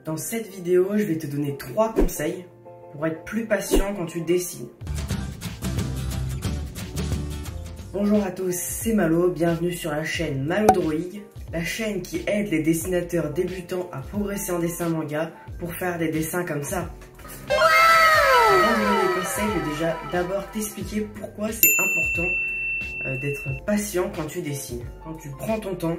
Dans cette vidéo, je vais te donner 3 conseils pour être plus patient quand tu dessines. Bonjour à tous, c'est Malo, bienvenue sur la chaîne Malo Droid, la chaîne qui aide les dessinateurs débutants à progresser en dessin manga pour faire des dessins comme ça. Avant de donner des conseils, je vais déjà d'abord t'expliquer pourquoi c'est important d'être patient quand tu dessines. Quand tu prends ton temps,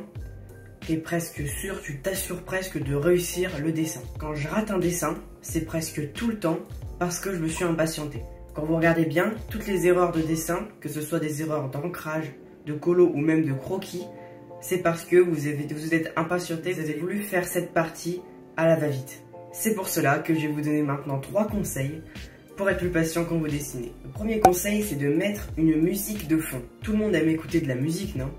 t'es presque sûr, tu t'assures presque de réussir le dessin. Quand je rate un dessin, c'est presque tout le temps parce que je me suis impatienté. Quand vous regardez bien, toutes les erreurs de dessin, que ce soit des erreurs d'ancrage, de colo ou même de croquis, c'est parce que vous êtes impatienté, vous avez voulu faire cette partie à la va-vite. C'est pour cela que je vais vous donner maintenant 3 conseils pour être plus patient quand vous dessinez. Le premier conseil, c'est de mettre une musique de fond. Tout le monde aime écouter de la musique, non ?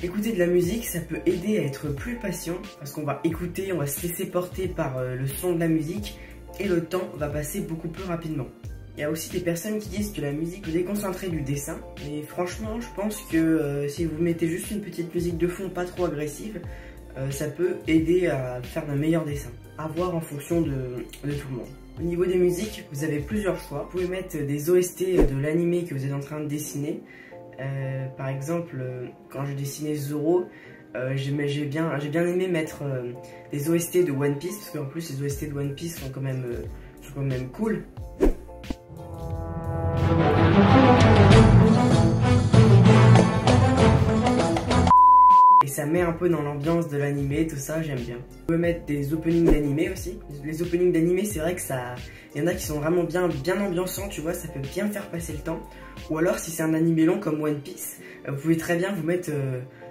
Écouter de la musique, ça peut aider à être plus patient parce qu'on va écouter, on va se laisser porter par le son de la musique et le temps va passer beaucoup plus rapidement. Il y a aussi des personnes qui disent que la musique peut déconcentrer du dessin, mais franchement, je pense que si vous mettez juste une petite musique de fond pas trop agressive, ça peut aider à faire d'un meilleur dessin. À voir en fonction de tout le monde. Au niveau des musiques, vous avez plusieurs choix. Vous pouvez mettre des OST de l'anime que vous êtes en train de dessiner. Par exemple, quand je dessinais Zoro, j'ai bien aimé mettre des OST de One Piece, parce qu'en plus les OST de One Piece sont quand même cool. Et ça met un peu dans l'ambiance de l'anime, tout ça, j'aime bien. Vous pouvez mettre des openings d'anime aussi. Les openings d'anime, c'est vrai que ça... Il y en a qui sont vraiment bien ambiançants, tu vois, ça peut bien faire passer le temps. Ou alors, si c'est un anime long comme One Piece, vous pouvez très bien vous mettre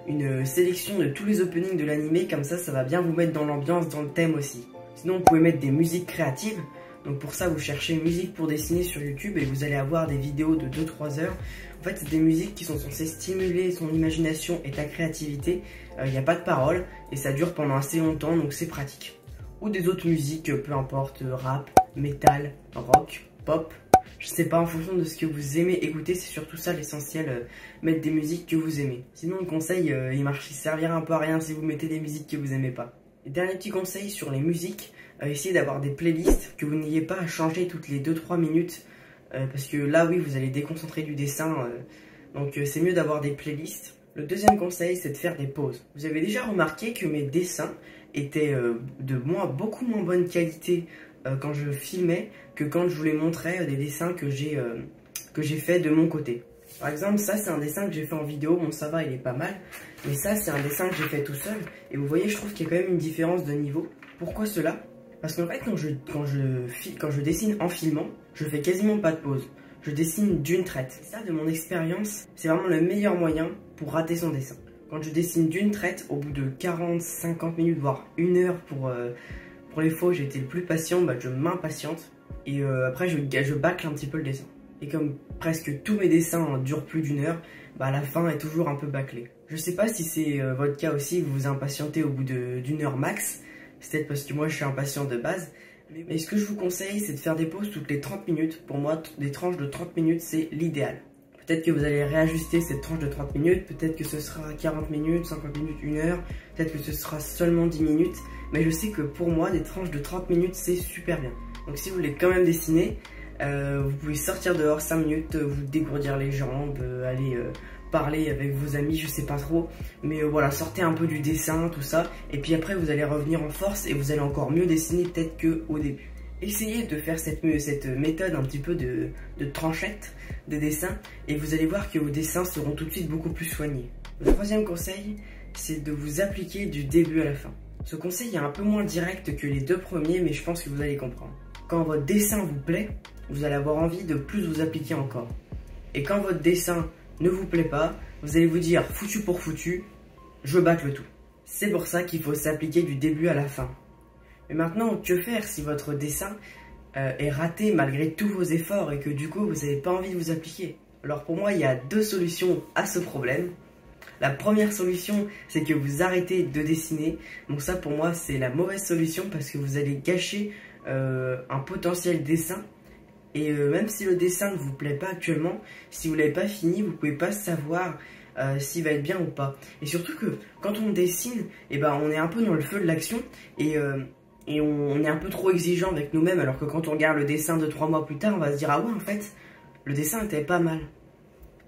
une sélection de tous les openings de l'anime, comme ça va bien vous mettre dans l'ambiance, dans le thème aussi. Sinon, vous pouvez mettre des musiques créatives. Donc pour ça, vous cherchez une musique pour dessiner sur YouTube et vous allez avoir des vidéos de 2-3 heures. En fait, c'est des musiques qui sont censées stimuler son imagination et ta créativité. Il n'y a pas de paroles et ça dure pendant assez longtemps, donc c'est pratique. Ou des autres musiques, peu importe, rap, metal, rock, pop. Je sais pas, en fonction de ce que vous aimez écouter, c'est surtout ça l'essentiel, mettre des musiques que vous aimez. Sinon, le conseil, il servira un peu à rien si vous mettez des musiques que vous aimez pas. Et dernier petit conseil sur les musiques, essayez d'avoir des playlists, que vous n'ayez pas à changer toutes les 2-3 minutes, parce que là, oui, vous allez déconcentrer du dessin, donc c'est mieux d'avoir des playlists. Le deuxième conseil, c'est de faire des pauses. Vous avez déjà remarqué que mes dessins étaient beaucoup moins bonne qualité quand je filmais que quand je vous les montrais des dessins que j'ai fait de mon côté. Par exemple, ça c'est un dessin que j'ai fait en vidéo, bon ça va, il est pas mal, mais ça c'est un dessin que j'ai fait tout seul, et vous voyez, je trouve qu'il y a quand même une différence de niveau. Pourquoi cela? Parce qu'en fait, quand je dessine en filmant, je fais quasiment pas de pause. Je dessine d'une traite. Et ça, de mon expérience, c'est vraiment le meilleur moyen pour rater son dessin. Quand je dessine d'une traite, au bout de 40-50 minutes, voire 1 heure pour les fois où j'ai été le plus patient, bah, je m'impatiente. Et après, je bâcle un petit peu le dessin. Et comme presque tous mes dessins durent plus d'1 heure, bah, la fin est toujours un peu bâclée. Je sais pas si c'est votre cas aussi, vous vous impatientez au bout d'1 heure max. C'est peut-être parce que moi je suis impatient de base. Mais ce que je vous conseille, c'est de faire des pauses toutes les 30 minutes. Pour moi, des tranches de 30 minutes, c'est l'idéal. Peut-être que vous allez réajuster cette tranche de 30 minutes. Peut-être que ce sera 40 minutes, 50 minutes, 1 heure. Peut-être que ce sera seulement 10 minutes. Mais je sais que pour moi, des tranches de 30 minutes, c'est super bien. Donc si vous voulez quand même dessiner, vous pouvez sortir dehors 5 minutes, vous dégourdir les jambes, aller... parler avec vos amis, je sais pas trop, mais voilà, sortez un peu du dessin, tout ça, et puis après vous allez revenir en force et vous allez encore mieux dessiner peut-être qu'au début. Essayez de faire cette méthode un petit peu de tranchette de dessin et vous allez voir que vos dessins seront tout de suite beaucoup plus soignés. Le troisième conseil, c'est de vous appliquer du début à la fin. Ce conseil est un peu moins direct que les 2 premiers, mais je pense que vous allez comprendre. Quand votre dessin vous plaît, vous allez avoir envie de plus vous appliquer encore. Et quand votre dessin ne vous plaît pas, vous allez vous dire foutu pour foutu, je bâcle tout. C'est pour ça qu'il faut s'appliquer du début à la fin. Mais maintenant, que faire si votre dessin est raté malgré tous vos efforts et que du coup vous n'avez pas envie de vous appliquer? Alors pour moi, il y a 2 solutions à ce problème. La première solution, c'est que vous arrêtez de dessiner. Donc ça pour moi, c'est la mauvaise solution parce que vous allez gâcher un potentiel dessin. Et même si le dessin ne vous plaît pas actuellement, si vous ne l'avez pas fini, vous ne pouvez pas savoir s'il va être bien ou pas. Et surtout que quand on dessine, eh ben, on est un peu dans le feu de l'action. Et et on est un peu trop exigeant avec nous-mêmes, alors que quand on regarde le dessin de 3 mois plus tard, on va se dire ah ouais en fait le dessin était pas mal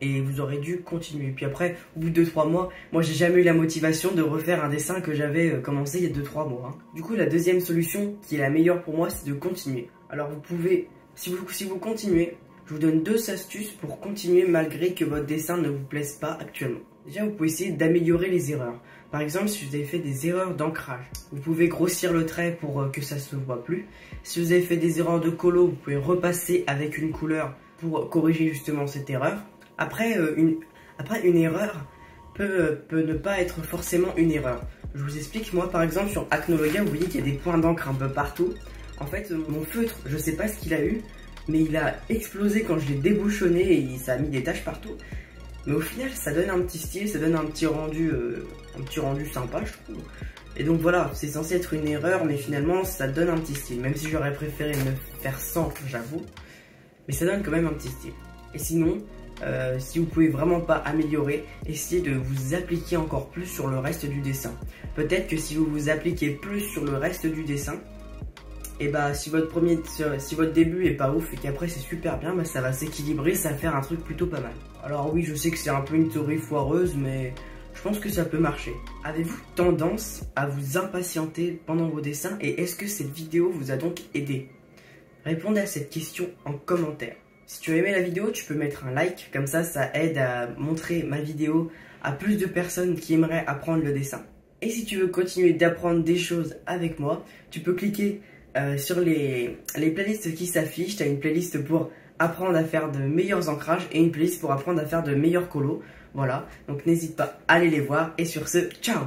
et vous aurez dû continuer. Puis après, au bout de 2-3 mois, moi j'ai jamais eu la motivation de refaire un dessin que j'avais commencé il y a 2-3 mois. Du coup la deuxième solution qui est la meilleure pour moi, c'est de continuer. Alors vous pouvez, si vous continuez, je vous donne 2 astuces pour continuer malgré que votre dessin ne vous plaise pas actuellement. Déjà vous pouvez essayer d'améliorer les erreurs. Par exemple, si vous avez fait des erreurs d'ancrage, vous pouvez grossir le trait pour que ça se voit plus. Si vous avez fait des erreurs de colo, vous pouvez repasser avec une couleur pour corriger justement cette erreur. Après, une erreur peut ne pas être forcément une erreur. Je vous explique, moi par exemple sur Acnologa, vous voyez qu'il y a des points d'encre un peu partout. En fait, mon feutre, je sais pas ce qu'il a eu, mais il a explosé quand je l'ai débouchonné et ça a mis des taches partout. Mais au final, ça donne un petit style, ça donne un petit rendu sympa, je trouve. Et donc voilà, c'est censé être une erreur, mais finalement, ça donne un petit style. Même si j'aurais préféré me faire sans, j'avoue. Mais ça donne quand même un petit style. Et sinon, si vous pouvez vraiment pas améliorer, essayez de vous appliquer encore plus sur le reste du dessin. Peut-être que si vous vous appliquez plus sur le reste du dessin, et bah si votre début est pas ouf et qu'après c'est super bien, bah ça va s'équilibrer, ça va faire un truc plutôt pas mal. Alors oui, je sais que c'est un peu une théorie foireuse, mais je pense que ça peut marcher. Avez-vous tendance à vous impatienter pendant vos dessins et est-ce que cette vidéo vous a donc aidé? Répondez à cette question en commentaire. Si tu as aimé la vidéo, tu peux mettre un like, comme ça aide à montrer ma vidéo à plus de personnes qui aimeraient apprendre le dessin. Et si tu veux continuer d'apprendre des choses avec moi, tu peux cliquer sur les playlists qui s'affichent. Tu as une playlist pour apprendre à faire de meilleurs ancrages et une playlist pour apprendre à faire de meilleurs colos. Voilà, donc n'hésite pas à aller les voir et sur ce, ciao!